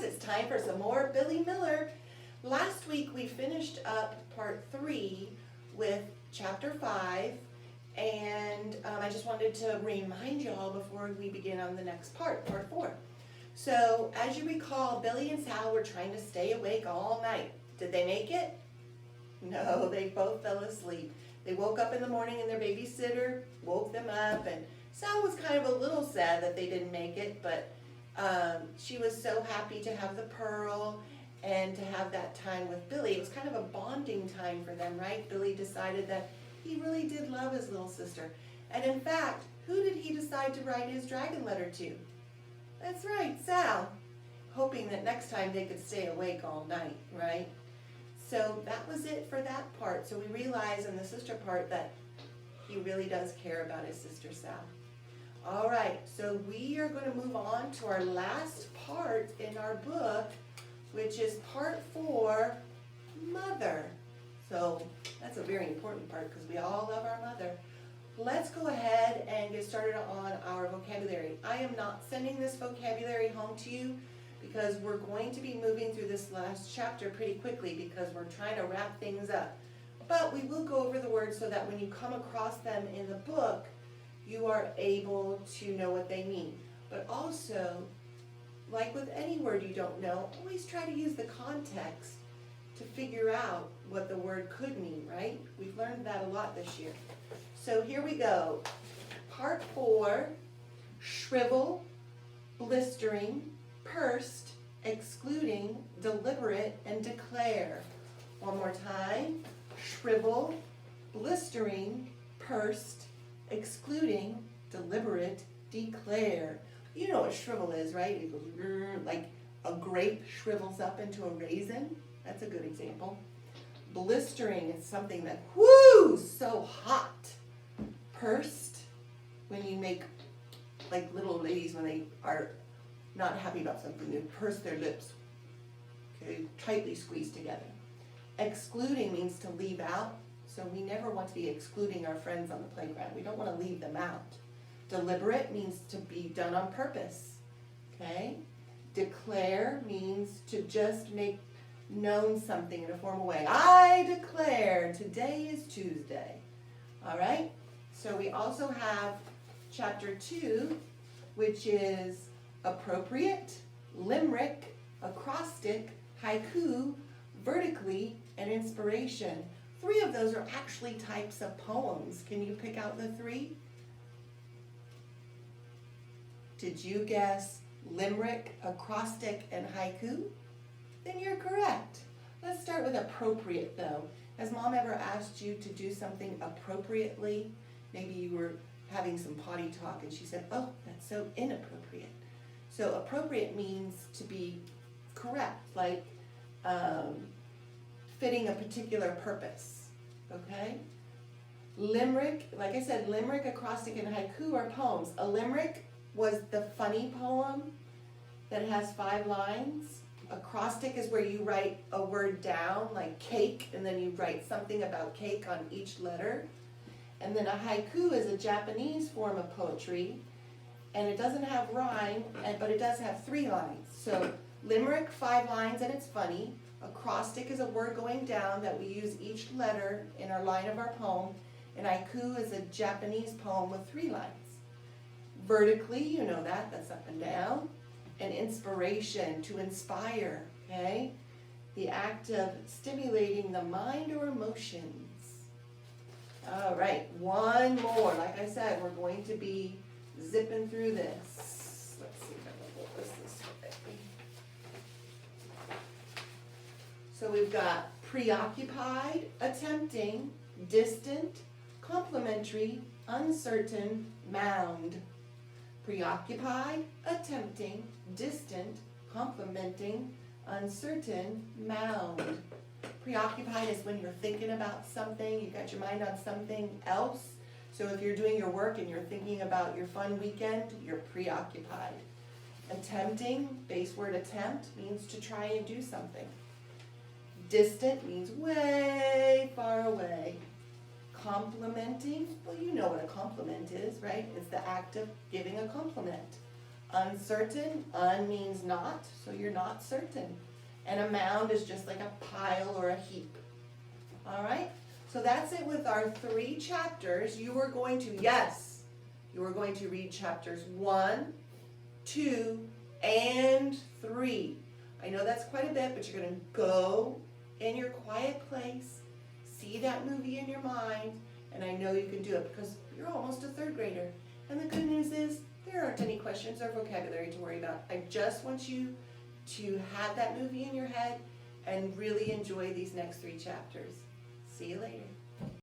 it's time for some more Billy Miller. Last week we finished up part 3 with chapter 5, and I just wanted to remind y'all before we begin on the next part 4. So, as you recall, Billy and Sal were trying to stay awake all night. Did they make it? No, they both fell asleep. They woke up in the morning and their babysitter woke them up, and Sal was kind of a little sad that they didn't make it, but she was so happy to have the Pearl and to have that time with Billy. It was kind of a bonding time for them, right? Billy decided that he really did love his little sister. And in fact, who did he decide to write his dragon letter to? That's right, Sal. Hoping that next time they could stay awake all night, right? So that was it for that part. So we realize in the sister part that he really does care about his sister Sal. All right, so we are going to move on to our last part in our book, which is part 4, Mother. So that's a very important part because we all love our mother. Let's go ahead and get started on our vocabulary. I am not sending this vocabulary home to you because we're going to be moving through this last chapter pretty quickly because we're trying to wrap things up. But we will go over the words so that when you come across them in the book, you are able to know what they mean. But also, like with any word you don't know, always try to use the context to figure out what the word could mean, right? We've learned that a lot this year. So here we go. Part 4, shrivel, blistering, pursed, excluding, deliberate, and declare. One more time. Shrivel, blistering, pursed, excluding, deliberate, declare. You know what shrivel is, right? It goes like a grape shrivels up into a raisin. That's a good example. Blistering is something that, whoo, so hot. Pursed, when you make, like little ladies when they are not happy about something, they purse their lips, okay, tightly squeezed together. Excluding means to leave out, so we never want to be excluding our friends on the playground. We don't want to leave them out. Deliberate means to be done on purpose, okay? Declare means to just make known something in a formal way. I declare today is Tuesday, all right? So we also have chapter 2, which is appropriate, limerick, acrostic, haiku, vertically, and inspiration. 3 of those are actually types of poems. Can you pick out the 3? Did you guess limerick, acrostic, and haiku? Then you're correct. Let's start with appropriate though. Has Mom ever asked you to do something appropriately? Maybe you were having some potty talk and she said, oh, that's so inappropriate. So appropriate means to be correct, like fitting a particular purpose, okay? Limerick, like I said, limerick, acrostic, and haiku are poems. A limerick was the funny poem that has 5 lines. Acrostic is where you write a word down, like cake, and then you write something about cake on each letter. And then a haiku is a Japanese form of poetry, and it doesn't have rhyme, but it does have 3 lines. So limerick, 5 lines, and it's funny. Acrostic is a word going down that we use each letter in our line of our poem, and haiku is a Japanese poem with 3 lines. Vertically, you know that, that's up and down. And inspiration, to inspire, okay? The act of stimulating the mind or emotions. All right, one more. Like I said, we're going to be zipping through this. Let's see if I can pull this way. So we've got preoccupied, attempting, distant, complimentary, uncertain, mound. Preoccupied, attempting, distant, complimenting, uncertain, mound. Preoccupied is when you're thinking about something, you got your mind on something else. So if you're doing your work and you're thinking about your fun weekend, you're preoccupied. Attempting, base word attempt, means to try and do something. Distant means way far away. Complimenting, well, you know what a compliment is, right? It's the act of giving a compliment. Uncertain, un means not, so you're not certain. And a mound is just like a pile or a heap. All right? So that's it with our 3 chapters. You are going to, yes, you are going to read chapters 1, 2, and 3. I know that's quite a bit, but you're going to go in your quiet place, see that movie in your mind, and I know you can do it because you're almost a 3rd grader. And the good news is there aren't any questions or vocabulary to worry about. I just want you to have that movie in your head and really enjoy these next 3 chapters. See you later.